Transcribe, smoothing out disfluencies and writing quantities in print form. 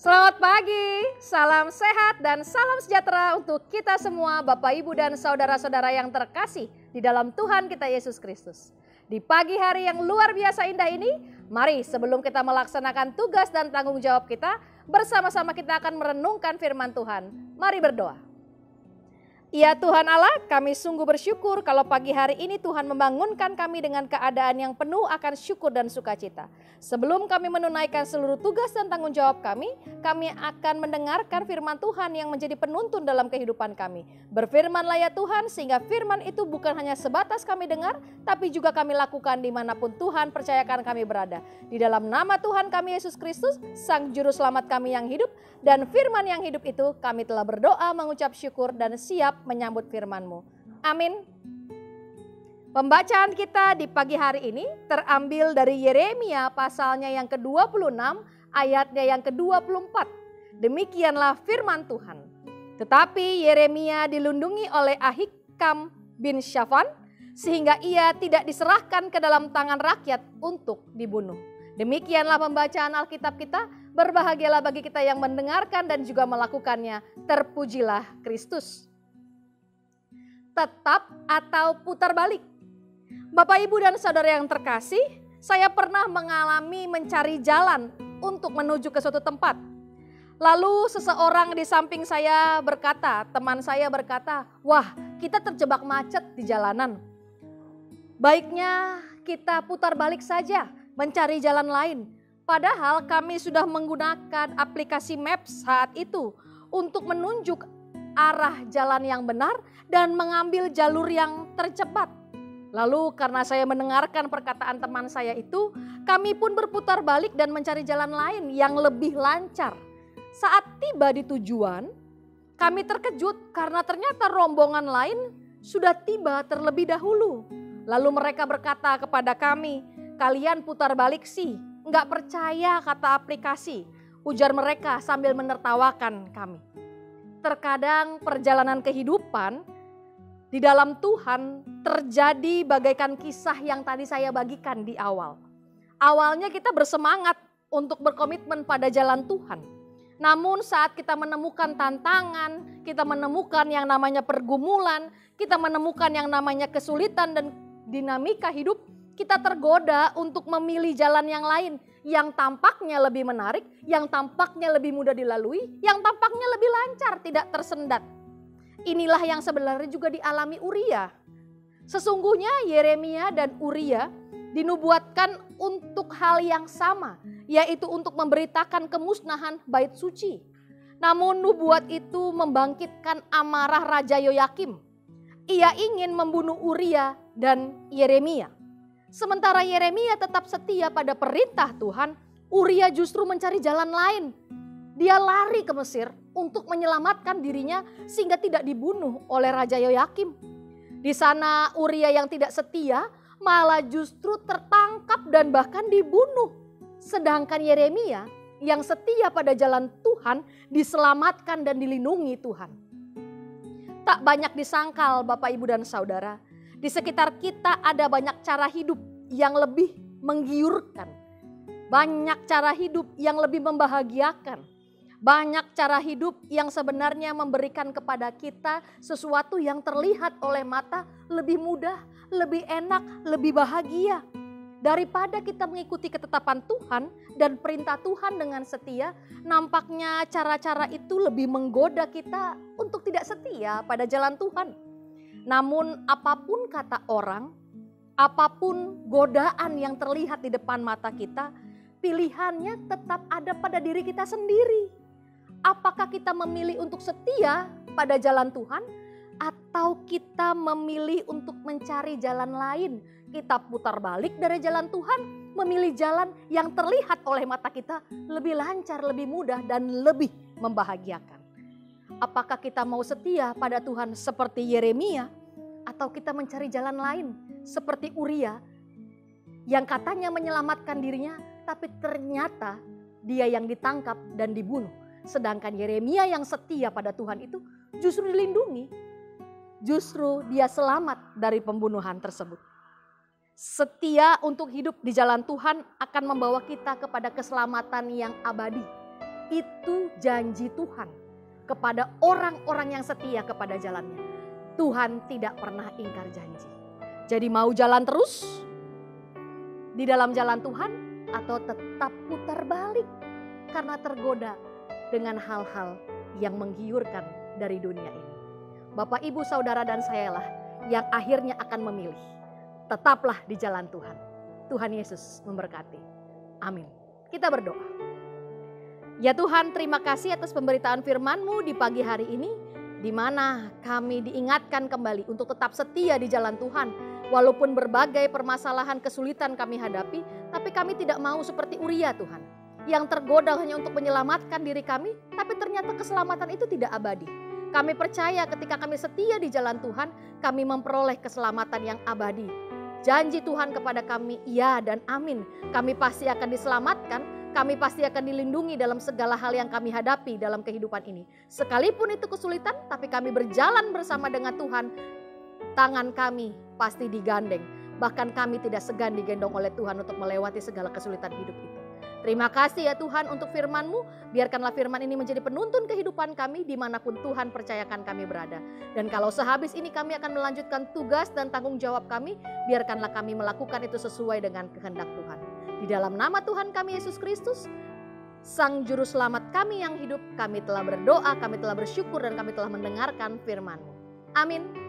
Selamat pagi, salam sehat dan salam sejahtera untuk kita semua Bapak Ibu dan saudara-saudara yang terkasih di dalam Tuhan kita Yesus Kristus. Di pagi hari yang luar biasa indah ini, mari sebelum kita melaksanakan tugas dan tanggung jawab kita, bersama-sama kita akan merenungkan firman Tuhan. Mari berdoa. Ya Tuhan Allah, kami sungguh bersyukur kalau pagi hari ini Tuhan membangunkan kami dengan keadaan yang penuh akan syukur dan sukacita. Sebelum kami menunaikan seluruh tugas dan tanggung jawab kami akan mendengarkan firman Tuhan yang menjadi penuntun dalam kehidupan kami. Berfirmanlah ya Tuhan, sehingga firman itu bukan hanya sebatas kami dengar, tapi juga kami lakukan dimanapun Tuhan percayakan kami berada. Di dalam nama Tuhan kami Yesus Kristus, Sang Juru Selamat kami yang hidup, dan firman yang hidup itu kami telah berdoa mengucap syukur dan siap menyambut firman-Mu. Amin. Pembacaan kita di pagi hari ini terambil dari Yeremia pasalnya yang ke-26 ayatnya yang ke-24. Demikianlah firman Tuhan. Tetapi Yeremia dilindungi oleh Ahikam bin Syafan sehingga ia tidak diserahkan ke dalam tangan rakyat untuk dibunuh. Demikianlah pembacaan Alkitab kita. Berbahagialah bagi kita yang mendengarkan dan juga melakukannya. Terpujilah Kristus. Tetap atau putar balik. Bapak, Ibu, dan saudara yang terkasih, saya pernah mengalami mencari jalan untuk menuju ke suatu tempat. Lalu seseorang di samping saya berkata, teman saya berkata, wah, kita terjebak macet di jalanan. Baiknya kita putar balik saja, mencari jalan lain. Padahal kami sudah menggunakan aplikasi Maps saat itu untuk menunjuk arah jalan yang benar dan mengambil jalur yang tercepat. Lalu karena saya mendengarkan perkataan teman saya itu, kami pun berputar balik dan mencari jalan lain yang lebih lancar. Saat tiba di tujuan, kami terkejut karena ternyata rombongan lain sudah tiba terlebih dahulu. Lalu mereka berkata kepada kami, kalian putar balik sih. Enggak percaya kata aplikasi, ujar mereka sambil menertawakan kami. Terkadang perjalanan kehidupan di dalam Tuhan terjadi bagaikan kisah yang tadi saya bagikan di awal. Awalnya kita bersemangat untuk berkomitmen pada jalan Tuhan. Namun saat kita menemukan tantangan, kita menemukan yang namanya pergumulan, kita menemukan yang namanya kesulitan dan dinamika hidup, kita tergoda untuk memilih jalan yang lain, yang tampaknya lebih menarik, yang tampaknya lebih mudah dilalui, yang tampaknya lebih lancar, tidak tersendat. Inilah yang sebenarnya juga dialami Uria. Sesungguhnya Yeremia dan Uria dinubuatkan untuk hal yang sama, yaitu untuk memberitakan kemusnahan bait suci. Namun nubuat itu membangkitkan amarah Raja Yoyakim. Ia ingin membunuh Uria dan Yeremia. Sementara Yeremia tetap setia pada perintah Tuhan, Uria justru mencari jalan lain. Dia lari ke Mesir untuk menyelamatkan dirinya sehingga tidak dibunuh oleh Raja Yoyakim. Di sana Uria yang tidak setia malah justru tertangkap dan bahkan dibunuh. Sedangkan Yeremia yang setia pada jalan Tuhan diselamatkan dan dilindungi Tuhan. Tak banyak disangkal Bapak, Ibu, dan Saudara. Di sekitar kita ada banyak cara hidup yang lebih menggiurkan. Banyak cara hidup yang lebih membahagiakan. Banyak cara hidup yang sebenarnya memberikan kepada kita sesuatu yang terlihat oleh mata lebih mudah, lebih enak, lebih bahagia. Daripada kita mengikuti ketetapan Tuhan dan perintah Tuhan dengan setia, nampaknya cara-cara itu lebih menggoda kita untuk tidak setia pada jalan Tuhan. Namun apapun kata orang, apapun godaan yang terlihat di depan mata kita, pilihannya tetap ada pada diri kita sendiri. Apakah kita memilih untuk setia pada jalan Tuhan atau kita memilih untuk mencari jalan lain? Kita putar balik dari jalan Tuhan, memilih jalan yang terlihat oleh mata kita lebih lancar, lebih mudah, dan lebih membahagiakan. Apakah kita mau setia pada Tuhan seperti Yeremia atau kita mencari jalan lain seperti Uria yang katanya menyelamatkan dirinya tapi ternyata dia yang ditangkap dan dibunuh. Sedangkan Yeremia yang setia pada Tuhan itu justru dilindungi. Justru dia selamat dari pembunuhan tersebut. Setia untuk hidup di jalan Tuhan akan membawa kita kepada keselamatan yang abadi. Itu janji Tuhan kepada orang-orang yang setia kepada jalannya. Tuhan tidak pernah ingkar janji. Jadi mau jalan terus di dalam jalan Tuhan atau tetap putar balik karena tergoda dengan hal-hal yang menggiurkan dari dunia ini. Bapak, Ibu, Saudara dan sayalah yang akhirnya akan memilih. Tetaplah di jalan Tuhan. Tuhan Yesus memberkati. Amin. Kita berdoa. Ya Tuhan, terima kasih atas pemberitaan firman-Mu di pagi hari ini, di mana kami diingatkan kembali untuk tetap setia di jalan Tuhan. Walaupun berbagai permasalahan kesulitan kami hadapi, tapi kami tidak mau seperti Uria Tuhan, yang tergoda hanya untuk menyelamatkan diri kami, tapi ternyata keselamatan itu tidak abadi. Kami percaya ketika kami setia di jalan Tuhan, kami memperoleh keselamatan yang abadi. Janji Tuhan kepada kami, ya dan amin. Kami pasti akan diselamatkan, kami pasti akan dilindungi dalam segala hal yang kami hadapi dalam kehidupan ini. Sekalipun itu kesulitan, tapi kami berjalan bersama dengan Tuhan. Tangan kami pasti digandeng. Bahkan kami tidak segan digendong oleh Tuhan untuk melewati segala kesulitan hidup itu. Terima kasih ya Tuhan untuk firman-Mu. Biarkanlah firman ini menjadi penuntun kehidupan kami dimanapun Tuhan percayakan kami berada. Dan kalau sehabis ini kami akan melanjutkan tugas dan tanggung jawab kami, biarkanlah kami melakukan itu sesuai dengan kehendak Tuhan. Di dalam nama Tuhan kami Yesus Kristus, Sang Juru Selamat kami yang hidup, kami telah berdoa, kami telah bersyukur dan kami telah mendengarkan firman-Mu. Amin.